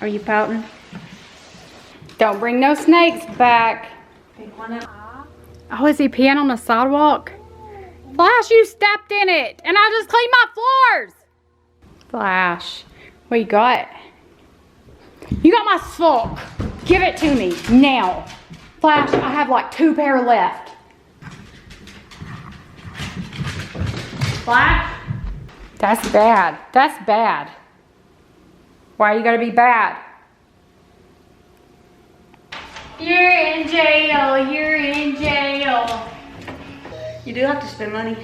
Are you pouting? Don't bring no snakes back. Pick one up. Oh, is he peeing on the sidewalk? Flash, you stepped in it, and I just cleaned my floors. Flash, what you got? You got my sock. Give it to me now. Flash, I have like 2 pair left. Flash? That's bad. That's bad. Why you gotta be bad? You're in jail. You're in jail. You do have to spend money.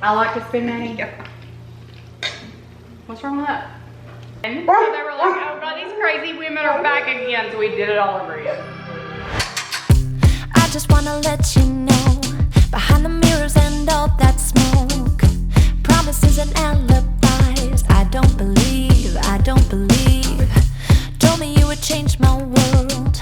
I like to spend money. What's wrong with that? And they were like, oh God, these crazy women are back again. So we did it all over again. I just wanna let you know, behind the mirrors and all that smoke, promises and alibis, I don't believe. Told me you would change my world.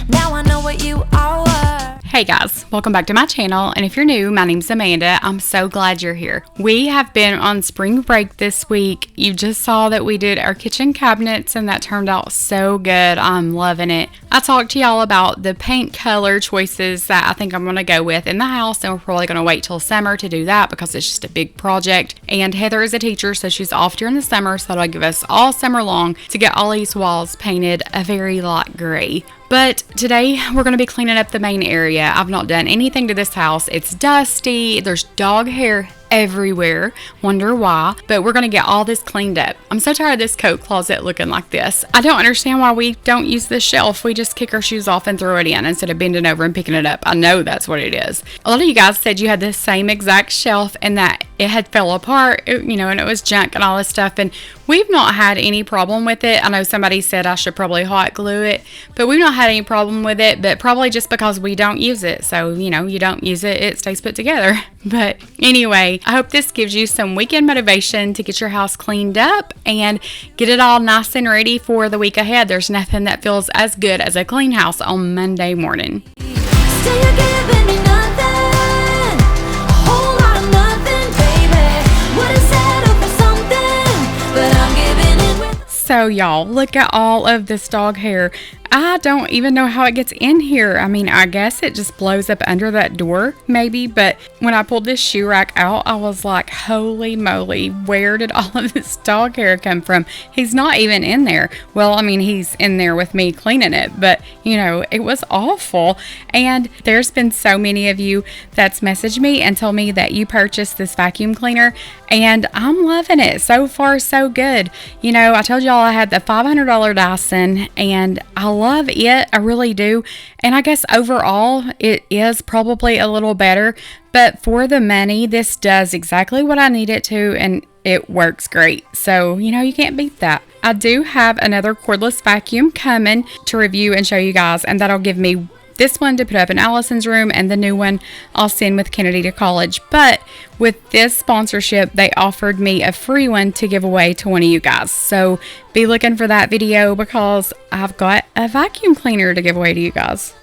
Now I know what you are. Hey guys, welcome back to my channel, and if you're new, my name's Amanda. I'm so glad you're here. We have been on spring break this week. You just saw that we did our kitchen cabinets and that turned out so good. I'm loving it. I talked to y'all about the paint color choices that I think I'm going to go with in the house, and we're probably going to wait till summer to do that because it's just a big project. And Heather is a teacher, so she's off during the summer, so that'll give us all summer long to get all these walls painted a very light gray. But today we're going to be cleaning up the main area. I've not done anything to this house. It's dusty. There's dog hair everywhere. Wonder why, but we're gonna get all this cleaned up. I'm so tired of this coat closet looking like this. I don't understand why we don't use this shelf. We just kick our shoes off and throw it in instead of bending over and picking it up. I know that's what it is. A lot of you guys said you had the same exact shelf and that it had fell apart, and it was junk and all this stuff, and we've not had any problem with it. I know somebody said I should probably hot glue it, but we've not had any problem with it, but probably just because we don't use it. So, you don't use it, it stays put together. But anyway, I hope this gives you some weekend motivation to get your house cleaned up and get it all nice and ready for the week ahead. There's nothing that feels as good as a clean house on Monday morning. So y'all, look at all of this dog hair. I don't even know how it gets in here. I mean, I guess it just blows up under that door, maybe. But when I pulled this shoe rack out, I was like, holy moly, where did all of this dog hair come from? He's not even in there. Well, I mean, he's in there with me cleaning it, but it was awful. And there's been so many of you that's messaged me and told me that you purchased this vacuum cleaner, and I'm loving it. So far, so good. I told y'all I had the $500 Dyson, and I love it. I really do. And I guess overall it is probably a little better, but for the money, this does exactly what I need it to, and it works great. So, you can't beat that. I do have another cordless vacuum coming to review and show you guys, and that'll give me this one to put up in Allison's room, and the new one I'll send with Kennedy to college. But with this sponsorship, they offered me a free one to give away to one of you guys. So be looking for that video because I've got a vacuum cleaner to give away to you guys.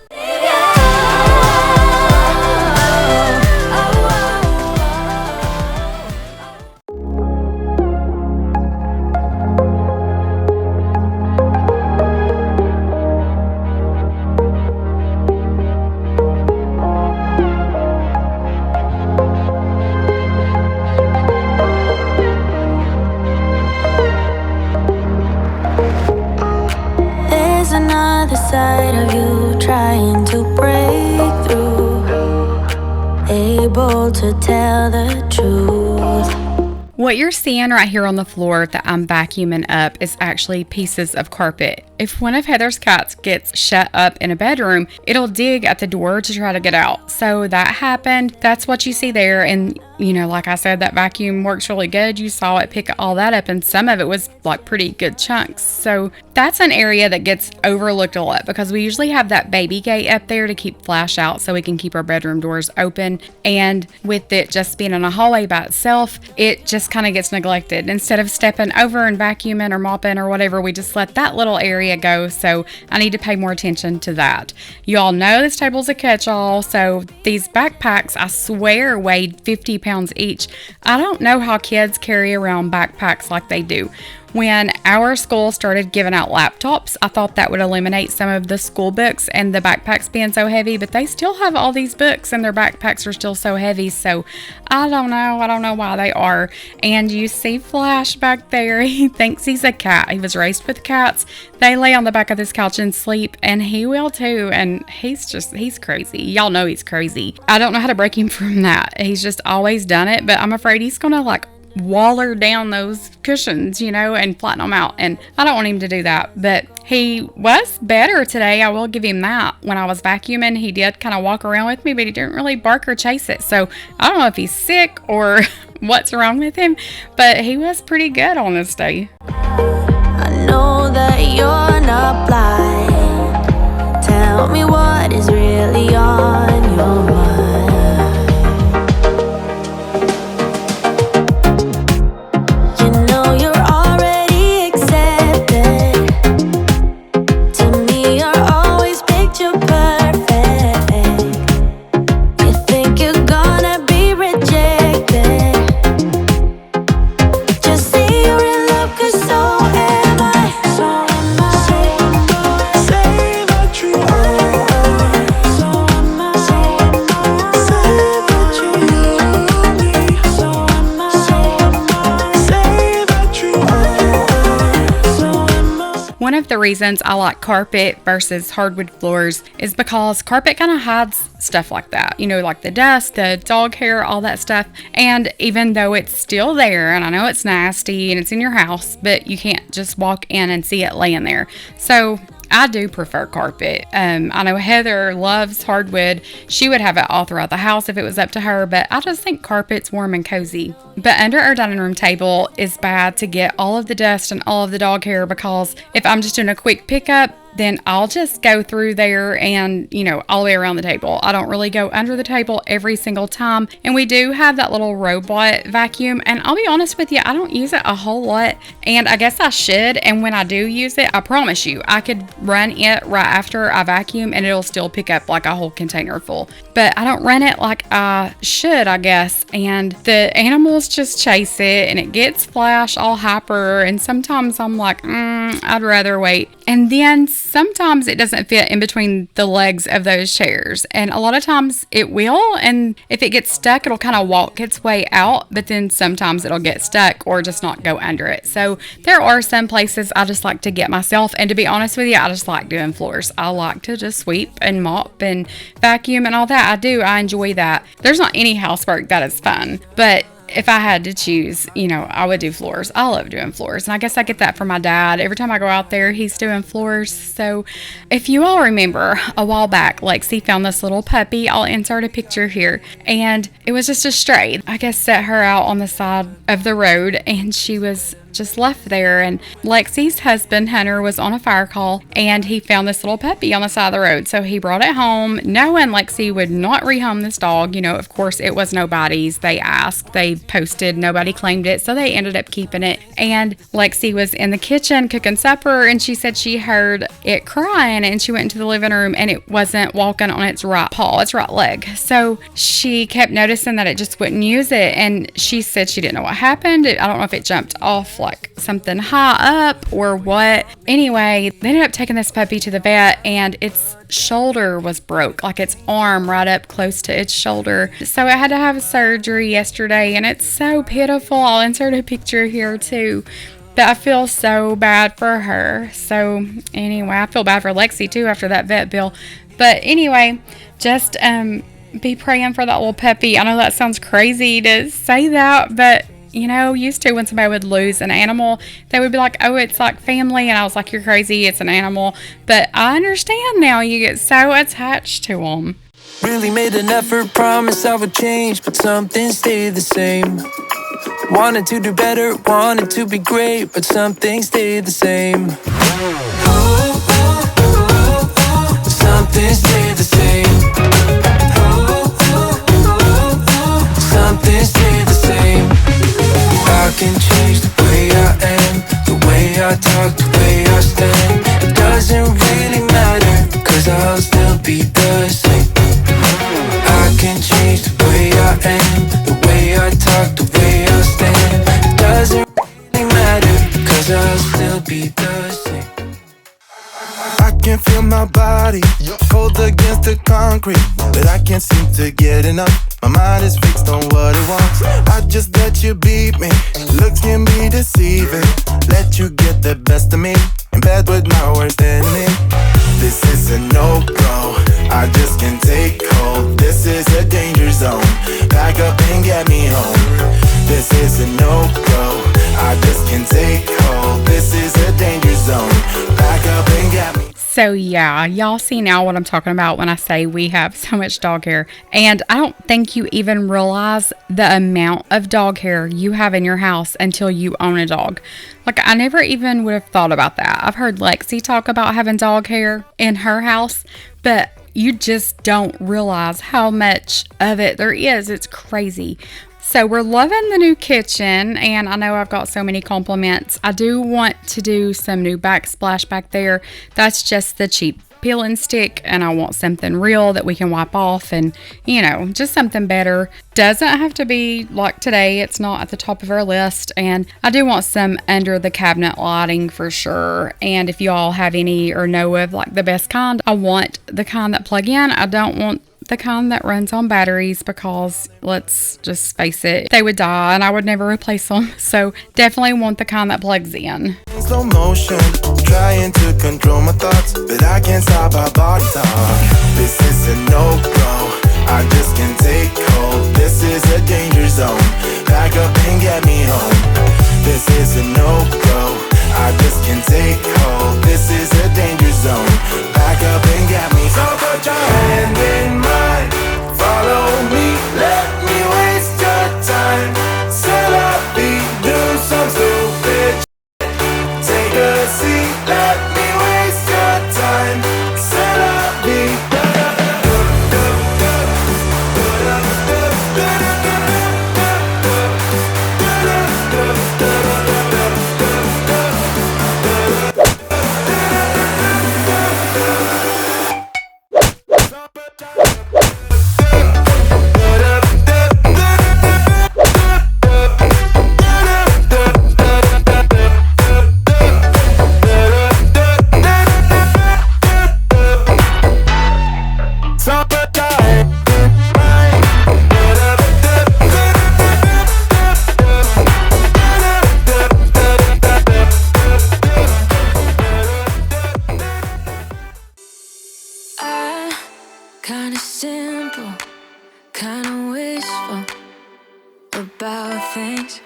Side of you trying to break through, able to tell the truth. What you're seeing right here on the floor that I'm vacuuming up is actually pieces of carpet. If one of Heather's cats gets shut up in a bedroom, it'll dig at the door to try to get out. So that happened. That's what you see there. And, like I said, that vacuum works really good. You saw it pick all that up, and some of it was like pretty good chunks. So that's an area that gets overlooked a lot because we usually have that baby gate up there to keep Flash out so we can keep our bedroom doors open. And with it just being in a hallway by itself, it just kind of gets neglected. Instead of stepping over and vacuuming or mopping or whatever, we just let that little area go. So I need to pay more attention to that. You all know this table's a catch-all. So these backpacks, I swear, weighed 50 pounds each. I don't know how kids carry around backpacks like they do. when our school started giving out laptops, I thought that would eliminate some of the school books and the backpacks being so heavy, but they still have all these books and their backpacks are still so heavy. So I don't know why they are. And you see Flash back there. He thinks he's a cat. He was raised with cats. They lay on the back of this couch and sleep, and he will too. And he's crazy. Y'all know he's crazy. I don't know how to break him from that. He's just always done it, but I'm afraid he's gonna like waller down those cushions, and flatten them out. And I don't want him to do that, but he was better today. I will give him that. When I was vacuuming, he did kind of walk around with me, but he didn't really bark or chase it. So I don't know if he's sick or what's wrong with him, but he was pretty good on this day. I know that you're not blind. Tell me what is really on your mind. You know you're already accepted. To me, you're always picture perfect. You think you're gonna be rejected. Just say you're in love, 'cause so am I. So am I. Say that you are. So am I. Say that you love me. So am I. Say that you are. So am I. One of the reasons I like carpet versus hardwood floors is because carpet kind of hides stuff like that. Like the dust, the dog hair, all that stuff. And even though it's still there, and I know it's nasty and it's in your house, but you can't just walk in and see it laying there. So I do prefer carpet. I know Heather loves hardwood. She would have it all throughout the house if it was up to her, but I just think carpet's warm and cozy. But under our dining room table is bad to get all of the dust and all of the dog hair, because if I'm just doing a quick pickup, then I'll just go through there and, all the way around the table. I don't really go under the table every single time. And we do have that little robot vacuum. And I'll be honest with you, I don't use it a whole lot. And I guess I should. And when I do use it, I promise you, I could run it right after I vacuum and it'll still pick up like a whole container full. But I don't run it like I should, I guess. And the animals just chase it and it gets Flash all hyper. And sometimes I'm like, I'd rather wait. And then sometimes it doesn't fit in between the legs of those chairs. And a lot of times it will. And if it gets stuck, it'll kind of walk its way out. But then sometimes it'll get stuck or just not go under it. So there are some places I just like to get myself. And to be honest with you, I just like doing floors. I like to just sweep and mop and vacuum and all that. I do. I enjoy that. There's not any housework that is fun. But if I had to choose, I would do floors. I love doing floors. And I guess I get that from my dad. Every time I go out there, he's doing floors. So if you all remember, a while back, Lexi found this little puppy. I'll insert a picture here. And it was just a stray. I guess set her out on the side of the road and she was just left there. And Lexi's husband, Hunter, was on a fire call and he found this little puppy on the side of the road. So he brought it home, knowing Lexi would not rehome this dog. Of course, it was nobody's. They asked, they posted, nobody claimed it. So they ended up keeping it. And Lexi was in the kitchen cooking supper and she said she heard it crying and she went into the living room and it wasn't walking on its right paw, its right leg. So she kept noticing that it just wouldn't use it. And she said she didn't know what happened. I don't know if it jumped off like something high up or what. Anyway, they ended up taking this puppy to the vet and its shoulder was broke, like its arm right up close to its shoulder. So it had to have surgery yesterday and it's so pitiful. I'll insert a picture here too. But I feel so bad for her. So anyway, I feel bad for Lexi too after that vet bill. But anyway, just be praying for that little puppy. I know that sounds crazy to say that, but used to when somebody would lose an animal, they would be like, oh, it's like family. And I was like, you're crazy. It's an animal. But I understand now. You get so attached to them. Really made an effort, promised I would change, but something stayed the same. Wanted to do better, wanted to be great, but something stayed the same. Something stayed the same. Something stayed the same. I can change the way I am, the way I talk, the way I stand. It doesn't really matter, 'cause I'll still be the same. I can change the way I am, the way I talk, the way I stand. It doesn't really matter, 'cause I'll can feel my body cold against the concrete, but I can't seem to get enough. My mind is fixed on what it wants. I just let you beat me. Looks can be deceiving. Let you get the best of me. In bed with my worst enemy. This is a no-go. I just can't take hold. This is a danger zone. Back up and get me home. This is a no-go. I just can't take hold. This is a danger zone. Back up and get me. So yeah, y'all see now what I'm talking about when I say we have so much dog hair. And I don't think you even realize the amount of dog hair you have in your house until you own a dog. Like, I never even would have thought about that. I've heard Lexi talk about having dog hair in her house, but you just don't realize how much of it there is. It's crazy. So we're loving the new kitchen, and I know I've got so many compliments. I do want to do some new backsplash back there. That's just the cheap peel and stick, and I want something real that we can wipe off and, you know, just something better. Doesn't have to be like today. It's not at the top of our list, and I do want some under the cabinet lighting for sure. And if you all have any or know of like the best kind, I want the kind that plug in. I don't want the kind that runs on batteries, because let's just face it, they would die and I would never replace them. So definitely want the kind that plugs in. Slow motion, trying to control my thoughts, but I can't stop our body talk. This is a no-go. I just can't take hold. This is a danger zone. Back up and get me home. This is a no-go. I just can't take hold. This is a danger zone. Back up and get me. So put your hand in mine. Follow me. Let me waste your time. C'est la vie. Do some stupid shit. Take a seat. Let me waste your time. C'est la vie. Kinda simple, kinda wishful about things.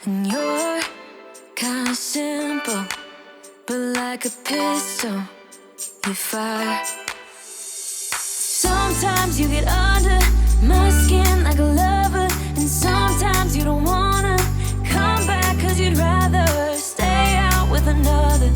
And you're kinda simple, but like a pistol, you fire. Sometimes you get under my skin like a lover, and sometimes you don't wanna come back 'cause you'd rather stay out with another,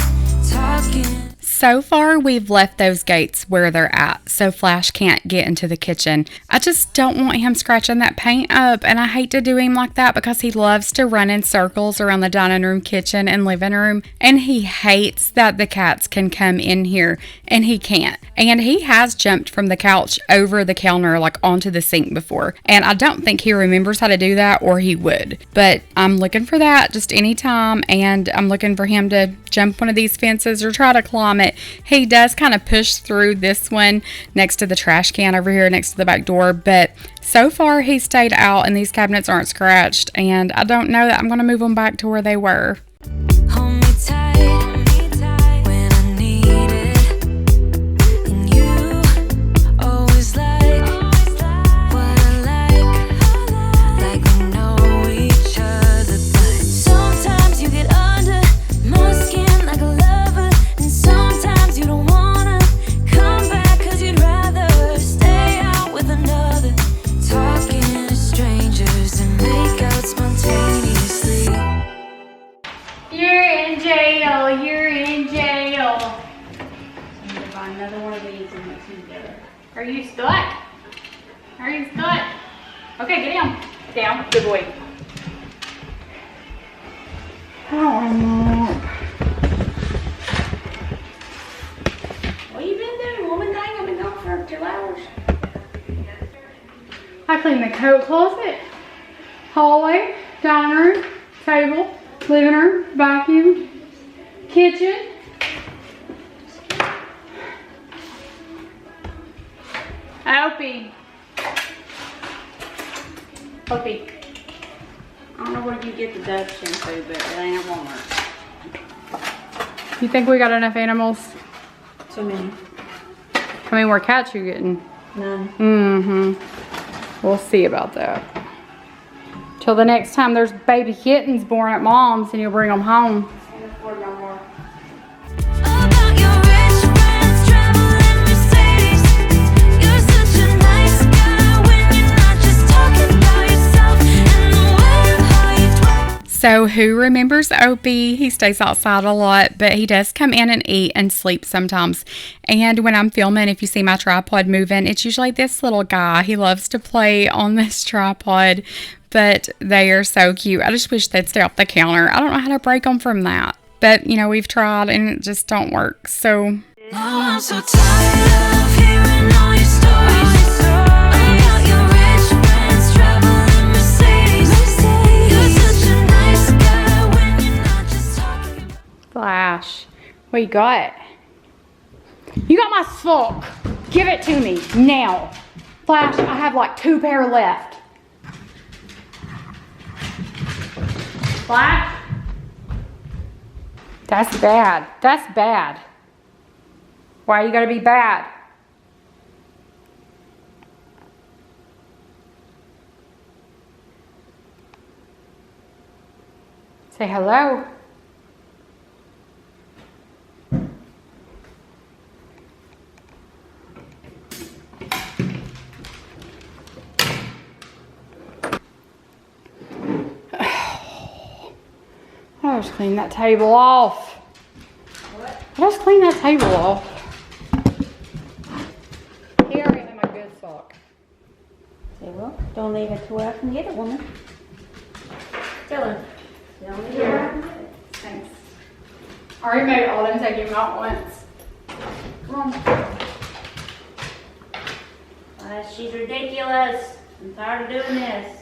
talking. So far, we've left those gates where they're at, so Flash can't get into the kitchen. I just don't want him scratching that paint up, and I hate to do him like that because he loves to run in circles around the dining room, kitchen, and living room, and he hates that the cats can come in here, and he can't. And he has jumped from the couch over the counter, like onto the sink before, and I don't think he remembers how to do that, or he would. But I'm looking for that just anytime, and I'm looking for him to jump one of these fences or try to climb it. He does kind of push through this one next to the trash can over here next to the back door, but so far he stayed out and these cabinets aren't scratched, and I don't know that I'm going to move them back to where they were. Hold me tight when I need it, and you always like what I like we know each other. But sometimes you get under my skin like a lover, and sometimes you don't wanna come back 'cause you'd rather stay out with another, talking to strangers and make out spontaneously. You're in jail. You're in jail. I need to buy another one of these and mix them together. Are you stuck? Are you stuck? Okay, get down. Down. Good boy. Oh, what you been doing, woman? Dang, I've been gone for 2 hours. I cleaned the coat closet, hallway, dining room, table, living room, vacuum, kitchen, Opie. Opie. I don't know where you get the Dove shampoo, but it ain't at Walmart. You think we got enough animals? Too many. How many more cats you getting? None. Mm-hmm. We'll see about that. Till the next time there's baby kittens born at mom's and you'll bring them home. Can't afford no more. About your rich friends traveling Mercedes. You're such a nice guy when you're not just talking about yourself and the way how you talk. So who remembers Opie? He stays outside a lot, but he does come in and eat and sleep sometimes. And when I'm filming, if you see my tripod moving, it's usually this little guy. He loves to play on this tripod, but they are so cute. I just wish they'd stay off the counter. I don't know how to break them from that. But, you know, we've tried and it just don't work. So Now I'm so tired of hearing all your stories about your rich friends traveling Mercedes. You're such a nice guy when you're not just talking. Flash, what you got? You got my sock. Give it to me now. Flash, I have like 2 pair left. Flash? That's bad. That's bad. Why you gotta be bad? Say hello. I just clean that table off. What? I just clean that table off. Here I am, my good sock. Say, well, don't leave it to where I can get it, woman. Tell her. Don't leave it where I can get it. Thanks. I already made all them take him out once. Come on. She's ridiculous. I'm tired of doing this.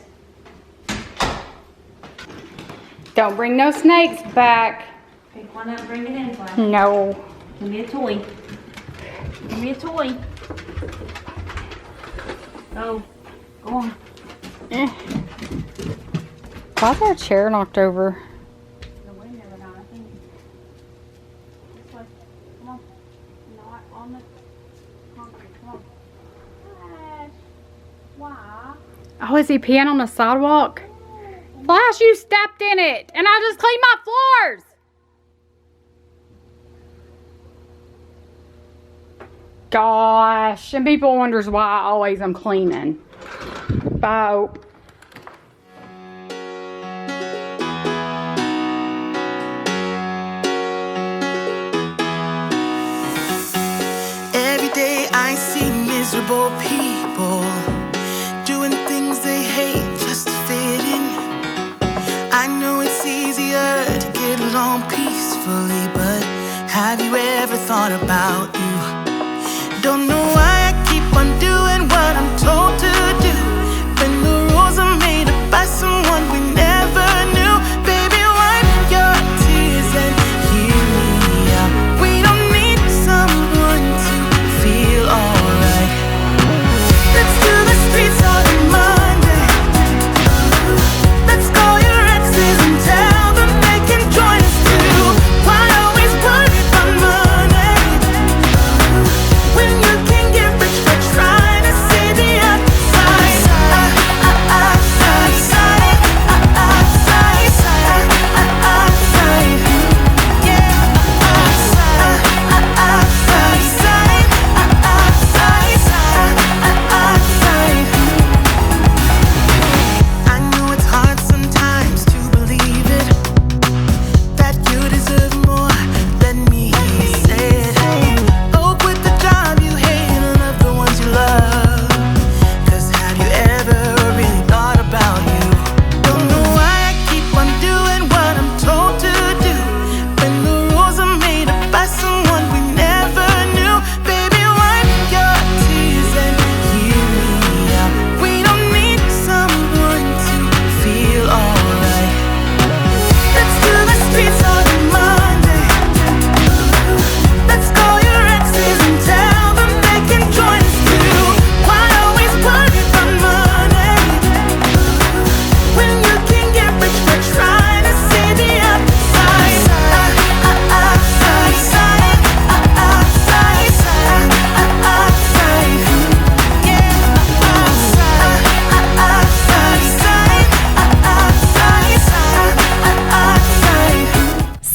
Don't bring no snakes back. Pick one up and bring it in, Flash. No. Give me a toy. Give me a toy. Go. Go on. Why's our chair knocked over? The wind never got, I think. This way. Come on. Not on the concrete. Come on. Flash. Why? Oh, is he peeing on the sidewalk? Flash, you stepped in it, and I just cleaned my floors. Gosh, and people wonders why I always am cleaning. Bye. Every day I see miserable people doing things they hate just to fit in. I know it's easier to get along peacefully, but have you ever thought about you? Don't know why I keep on doing what I'm told to do when the rules are made up by someone we never knew. Baby, wipe your tears and hear me out. We don't need someone to feel alright. Let's do the streets on Monday. Let's call your exes and tell them they can join us too. Why always worry about money when you can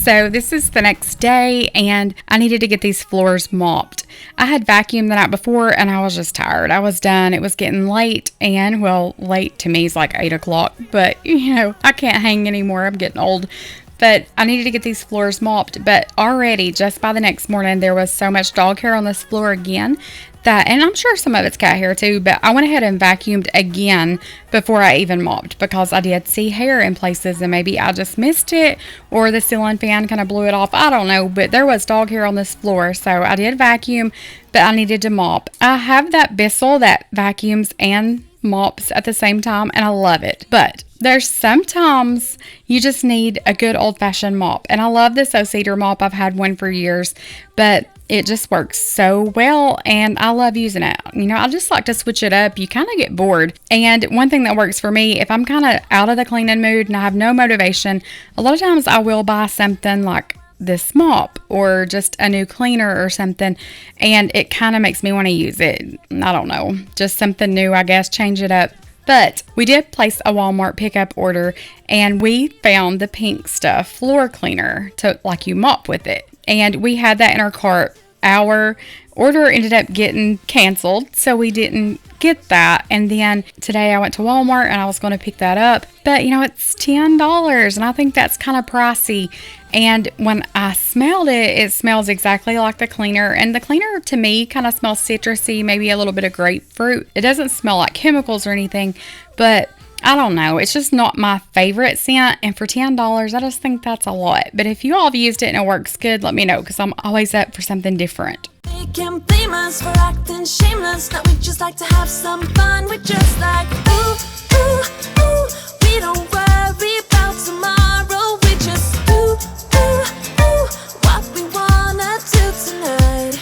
So this is the next day and I needed to get these floors mopped. I had vacuumed the night before and I was just tired. I was done. It was getting late, and well, late to me is like 8 o'clock, but you know, I can't hang anymore. I'm getting old. But I needed to get these floors mopped. But already, just by the next morning, there was so much dog hair on this floor again that, and I'm sure some of it's cat hair too, but I went ahead and vacuumed again before I even mopped, because I did see hair in places and maybe I just missed it or the ceiling fan kind of blew it off. I don't know, but there was dog hair on this floor. So I did vacuum, but I needed to mop. I have that Bissell that vacuums and mops at the same time, and I love it. But there's sometimes you just need a good old-fashioned mop, and I love this O-Cedar mop. I've had one for years, but it just works so well and I love using it. You know, I just like to switch it up. You kind of get bored. And one thing that works for me, if I'm kind of out of the cleaning mood and I have no motivation, a lot of times I will buy something like this mop or just a new cleaner or something, and it kind of makes me want to use it. I don't know, just something new, I guess, change it up. But we did place a Walmart pickup order and we found the Pink Stuff floor cleaner to like you mop with it. And we had that in our cart. Our order ended up getting canceled, so we didn't get that. And then today I went to Walmart and I was going to pick that up, but you know, it's $10 and I think that's kind of pricey. And when I smelled it, it smells exactly like the cleaner, and the cleaner to me kind of smells citrusy, maybe a little bit of grapefruit. It doesn't smell like chemicals or anything, but I don't know, it's just not my favorite scent, and for $10 I just think that's a lot. But if you all have used it and it works good, let me know, because I'm always up for something different. They can't blame us for acting shameless. Now we just like to have some fun. We just like, ooh, ooh, ooh. We don't worry about tomorrow. We just ooh, ooh, ooh. What we wanna do tonight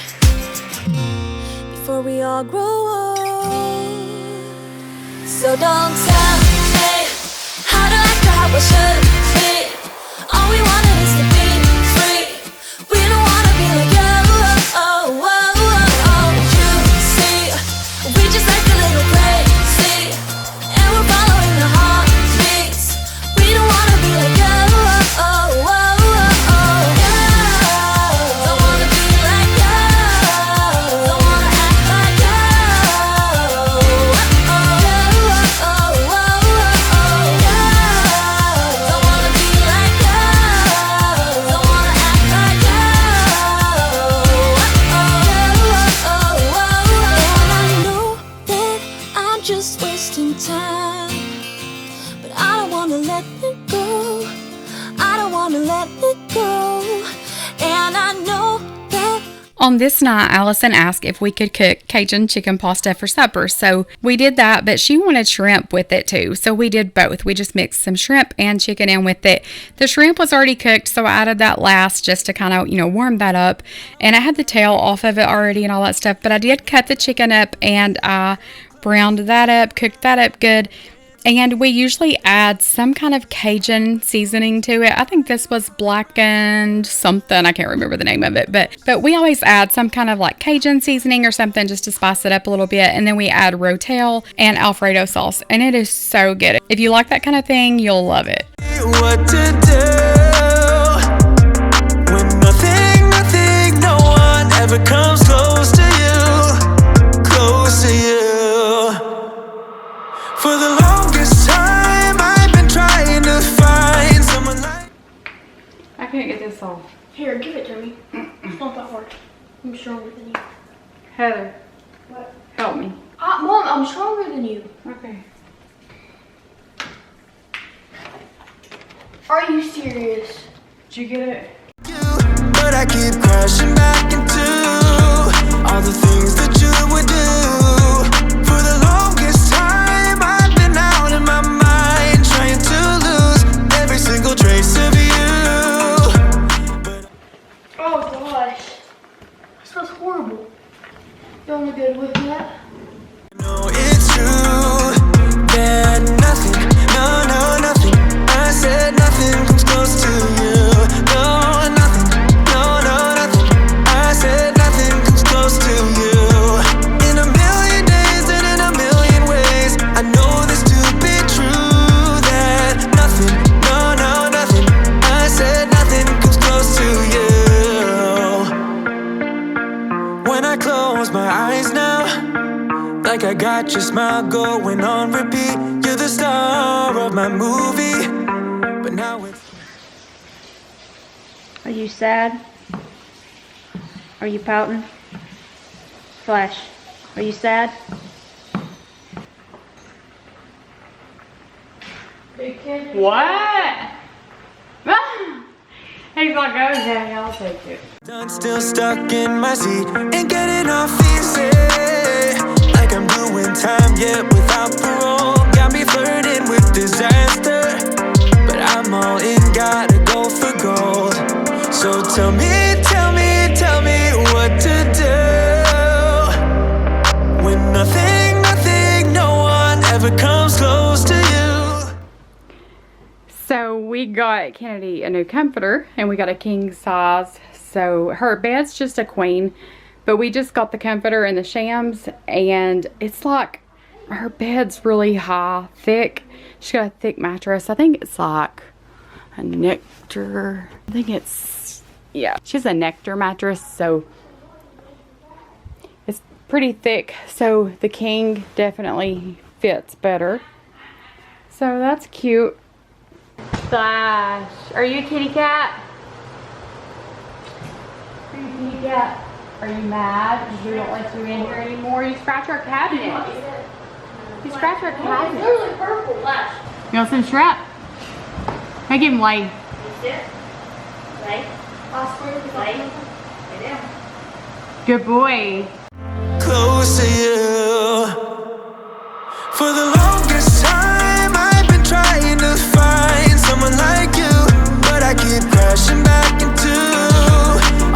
before we all grow old. So don't tell me how to act or how I should be. All we wanted is to be free. We don't wanna be like you. We just like a little crazy, and we're following the heartbeats. We don't wanna be like you. Don't wanna be like you. Don't wanna act like you. Don't wanna be like you. Don't wanna act like you. Just wasting time, but I don't wanna let it go. I don't wanna let it go. And I know that On this night, Allison asked if we could cook Cajun chicken pasta for supper, so we did that, but she wanted shrimp with it too, so we did both. We just mixed some shrimp and chicken in with it. The shrimp was already cooked, so I added that last just to kind of, you know, warm that up, and I had the tail off of it already and all that stuff, but I did cut the chicken up and I browned that up, cooked that up good, and we usually add some kind of Cajun seasoning to it. I think this was blackened something, I can't remember the name of it, but we always add some kind of like Cajun seasoning or something just to spice it up a little bit, and then we add Rotel and Alfredo sauce, and it is so good. If you like that kind of thing, you'll love it. What to do when nothing, no one ever comes close to you, close to you. For the longest time, I've been trying to find someone like. I can't get this off. Here, give it to me. It's not that hard. I'm stronger than you. Heather, What? help me. Mom, I'm stronger than you. Okay. Are you serious? Did you get it? But I keep crashing back into all the things that you would do. For the longest time, I've been out in my mind, trying to lose every single trace of you. Oh gosh. This smells horrible. You only good with that? No, it's true that nothing, no, nothing. I said nothing comes close to you. No, nothing, no, nothing. I said nothing comes close to you. In a million days and in a million ways, I know this to be true. That nothing, no, nothing. I said nothing comes close my eyes now, like I got your smile going on repeat. You're the star of my movie, but now it's... Are you sad? Are you pouting? Flash, are you sad? Big kid. What? He's like, oh yeah, I'll take it. Done, still stuck in my seat, ain't getting off easy. Like I'm doing time yet without parole. Got me flirting with disaster, but I'm all in, gotta go for gold. So tell me what to do when nothing, no one ever comes close to you. So we got Kennedy a new comforter, and we got a king size. So her bed's just a queen, but we just got the comforter and the shams, and it's like her bed's really high, thick. She's got a thick mattress. I think it's like a nectar. I think it's, yeah, she's a nectar mattress, so it's pretty thick. So the king definitely fits better. So that's cute. Flash, are you a kitty cat? Are you a kitty cat? Are you mad because we don't let you in here anymore? You scratch our cabinet. You scratch our cabinet. It's literally purple, Flash. You want some shrimp? Make him lay. Sit. Lay. Lay. Lay down. Good boy. Close to you. For the longest time I've been trying to find someone like you, but I keep crashing back into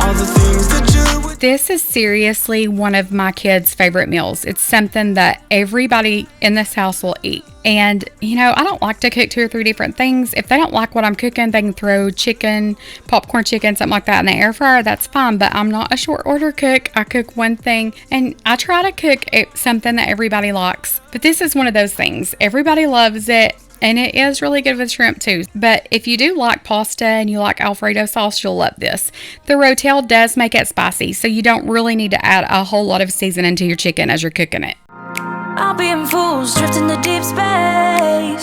all the things that you would. This is seriously one of my kids' favorite meals. It's something that everybody in this house will eat. And, you know, I don't like to cook 2 or 3 different things. If they don't like what I'm cooking, they can throw chicken, popcorn chicken, something like that in the air fryer. That's fine, but I'm not a short order cook. I cook one thing, and I try to cook something that everybody likes. But this is one of those things. Everybody loves it, and it is really good with shrimp too. But if you do like pasta and you like Alfredo sauce, you'll love this. The Rotel does make it spicy, so you don't really need to add a whole lot of seasoning to your chicken as you're cooking it. I'll be in fools, drifting to deep space.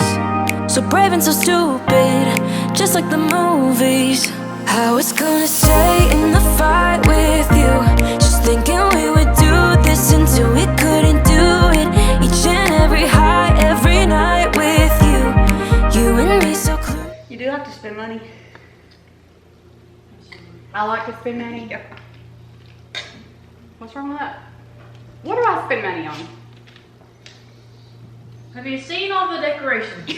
So brave and so stupid, just like the movies. How it's gonna stay in the fight with you. Just thinking we would do this until we couldn't do it. Each and every high, every night with you. You and me so close. You do like to spend money. I like to spend money. What's wrong with that? What do I spend money on? Have you seen all the decorations?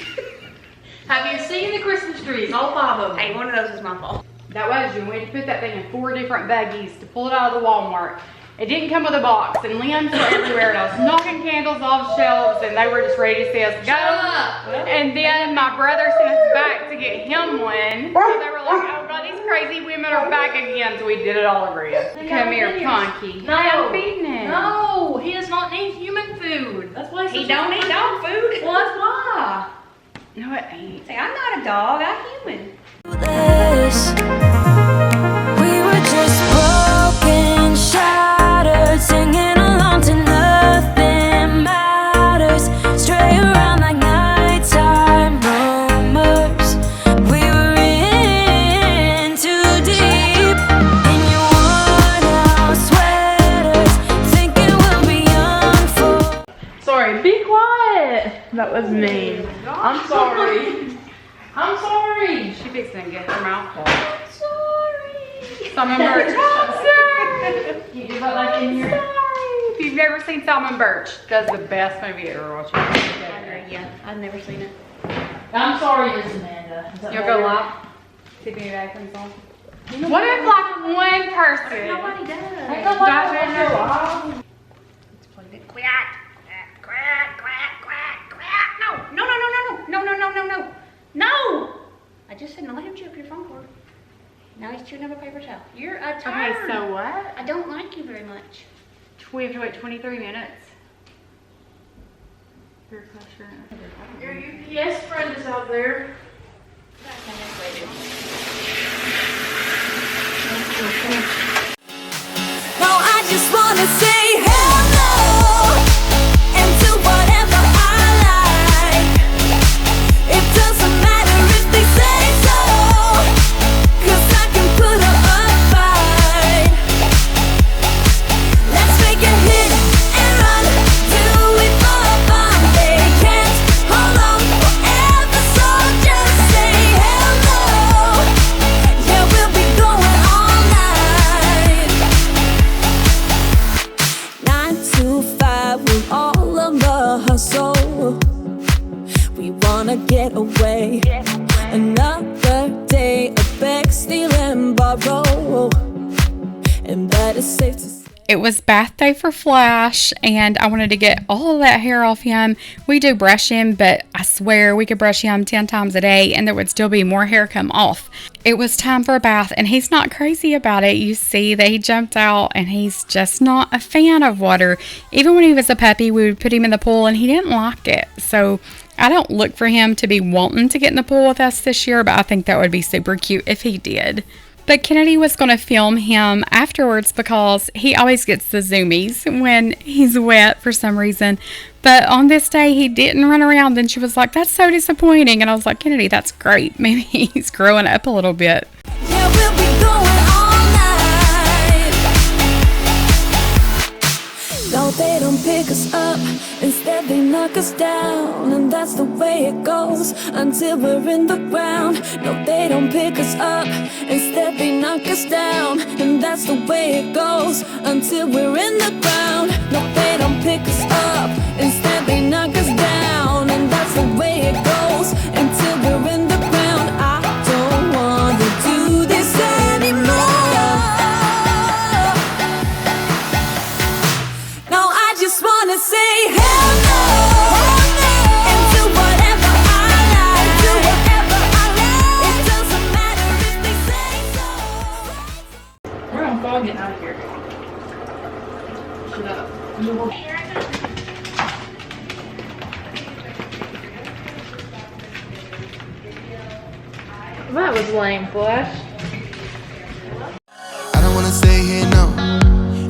Have you seen the Christmas trees? All 5 of them. Hey, one of those is my fault. That was you. We had to put that thing in 4 different buggies to pull it out of the Walmart. It didn't come with a box, and limbs were everywhere, and I was knocking candles off shelves, and they were just ready to see us go. And then my brother sent us back to get him one. So they were like, oh God, these crazy women are back again. So we did it all over again. Come here, Punky. No. I'm feeding him. No, he does not need human food. That's why He don't eat dog food. Well, that's why. No, it ain't. Say, I'm not a dog, I'm human. This. We were just broken, shattered, singing along to nothing matters. Stray around like nighttime rumors. We were in too deep in your worn-out sweaters, thinking we'll be young for. Sorry, be quiet. That was mean. I'm sorry. I'm sorry. She fixed to get her mouth full. Sorry. Salmon Birch. I'm sorry. You do that like in here. If you've never seen Salmon Birch, that's the best movie ever watched. Yeah, I've never seen it. I'm sorry, Miss Amanda. Is that You'll better? go live. Tiffany Dackins on. What if like one person? Nobody does. Ain't nobody Dive in gonna there. go live. Let's play it. Quack, quack, quack, quack, quack. No, no, no, no, no, no, no, no, no, no. No! I just said no, let him chew up your phone cord. Now he's chewing up a paper towel. You're a turd. Okay, so what? I don't like you very much. We have to wait 23 minutes. Peer pressure. Your UPS friend is out there. No, I just wanna say hey. wanna get away. Another day of beg, steal and borrow, and that is safe to say. It was bath day for Flash, and I wanted to get all of that hair off him. We do brush him, but I swear we could brush him 10 times a day and there would still be more hair come off. It was time for a bath, and he's not crazy about it. You see that he jumped out, and he's just not a fan of water. Even when he was a puppy, we would put him in the pool, and he didn't like it. So I don't look for him to be wanting to get in the pool with us this year, but I think that would be super cute if he did. But Kennedy was going to film him afterwards because he always gets the zoomies when he's wet for some reason. But on this day, he didn't run around, and she was like, that's so disappointing. And I was like, Kennedy, that's great. Maybe he's growing up a little bit. Yeah, we'll be going all night. No, they don't pick us up. Instead, they knock us down. And that's the way it goes until we're in the ground. No, they don't pick us up. Instead, they knock us down. And that's the way it goes until we're in the ground. No, they don't pick us up. Instead, they knock us down. And that's the way it goes until we're in the ground. I don't want to do this anymore. No, I just want to say hell no. And do whatever I like. Do whatever I like. It doesn't matter if they say so. We're on fog getting out of here. Shut up. You will hear it. That was lame, Flash. I don't wanna stay here, no.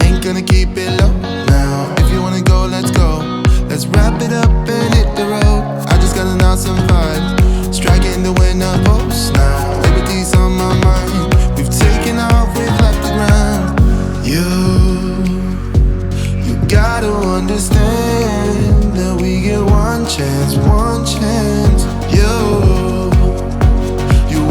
Ain't gonna keep it low now. If you wanna go, let's go. Let's wrap it up and hit the road. I just got an awesome vibe, striking the winner post now. Liberty's on my mind. We've taken off, we've left the ground. You gotta understand that we get one chance, one chance. You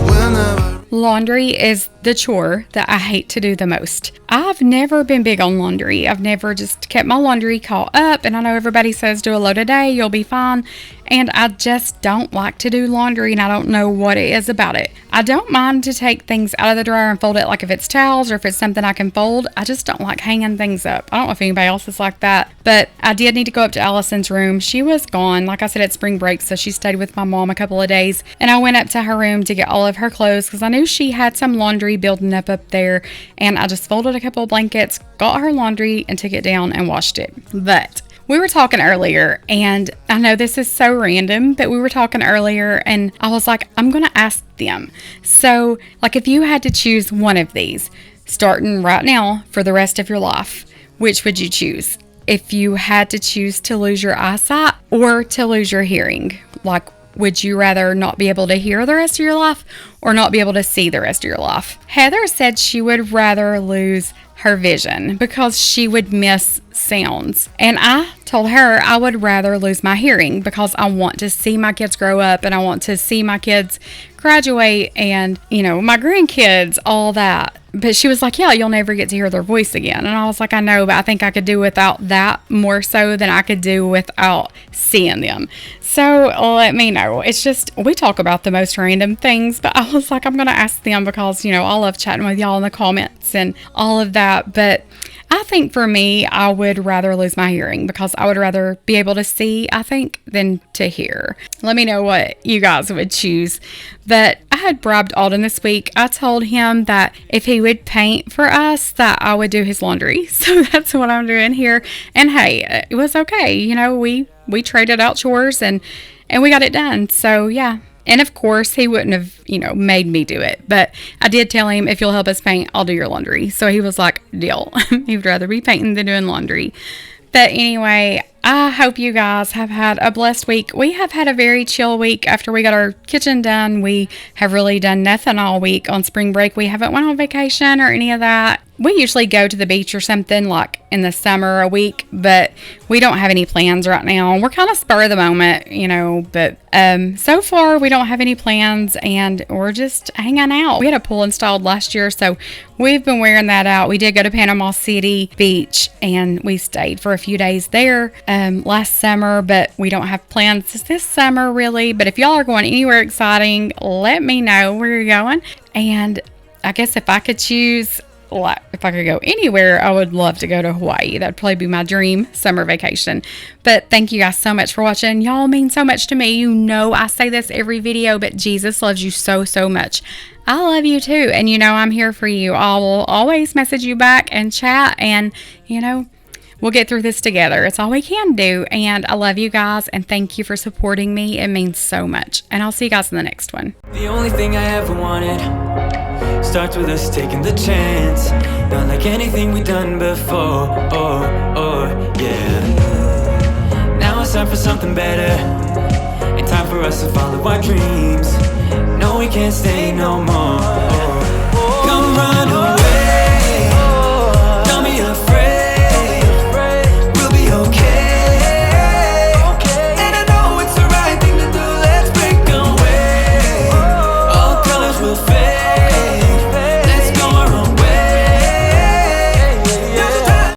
will never. Laundry is the chore that I hate to do the most. I've never been big on laundry. I've never just kept my laundry caught up, and I know everybody says do a load a day, you'll be fine. And I just don't like to do laundry, and I don't know what it is about it. I don't mind to take things out of the dryer and fold it, like if it's towels or if it's something I can fold. I just don't like hanging things up. I don't know if anybody else is like that, but I did need to go up to Allison's room. She was gone, like I said, at spring break, so she stayed with my mom a couple of days, and I went up to her room to get all of her clothes because I knew she had some laundry building up there, and I just folded a couple of blankets, got her laundry, and took it down and washed it. But we were talking earlier, and I know this is so random, but we were talking earlier, and I was like, I'm going to ask them. So, like, if you had to choose one of these, starting right now for the rest of your life, which would you choose? If you had to choose to lose your eyesight or to lose your hearing, like, would you rather not be able to hear the rest of your life or not be able to see the rest of your life? Heather said she would rather lose her vision because she would miss sounds. And I told her I would rather lose my hearing because I want to see my kids grow up and I want to see my kids graduate and, you know, my grandkids, all that. But she was like, yeah, you'll never get to hear their voice again. And I was like, I know, but I think I could do without that more so than I could do without seeing them. So let me know. It's just, we talk about the most random things, but I was like, I'm going to ask them because, you know, I love chatting with y'all in the comments and all of that. But I think for me, I would rather lose my hearing because I would rather be able to see, I think, than to hear. Let me know what you guys would choose. But I had bribed Alden this week. I told him that if he would paint for us, that I would do his laundry. So that's what I'm doing here. And hey, it was okay. You know, we traded out chores and we got it done. So yeah. And of course, he wouldn't have, you know, made me do it. But I did tell him, if you'll help us paint, I'll do your laundry. So he was like, deal. He'd rather be painting than doing laundry. But anyway, I hope you guys have had a blessed week. We have had a very chill week after we got our kitchen done. We have really done nothing all week on spring break. We haven't went on vacation or any of that. We usually go to the beach or something like in the summer a week, but we don't have any plans right now. We're kind of spur of the moment, you know, but so far we don't have any plans and we're just hanging out. We had a pool installed last year, so we've been wearing that out. We did go to Panama City Beach and we stayed for a few days there. last summer, but we don't have plans this summer really. But if y'all are going anywhere exciting, let me know where you're going. And I guess if I could choose, if I could go anywhere, I would love to go to Hawaii. That'd probably be my dream summer vacation. But thank you guys so much for watching. Y'all mean so much to me. You know I say this every video, but Jesus loves you so, so much. I love you too. And you know I'm here for you. I will always message you back and chat, and you know, we'll get through this together. It's all we can do. And I love you guys, and thank you for supporting me. It means so much. And I'll see you guys in the next one. The only thing I ever wanted starts with us taking the chance. Not like anything we've done before. Yeah. Now it's time for something better, and time for us to follow our dreams. No, we can't stay no more.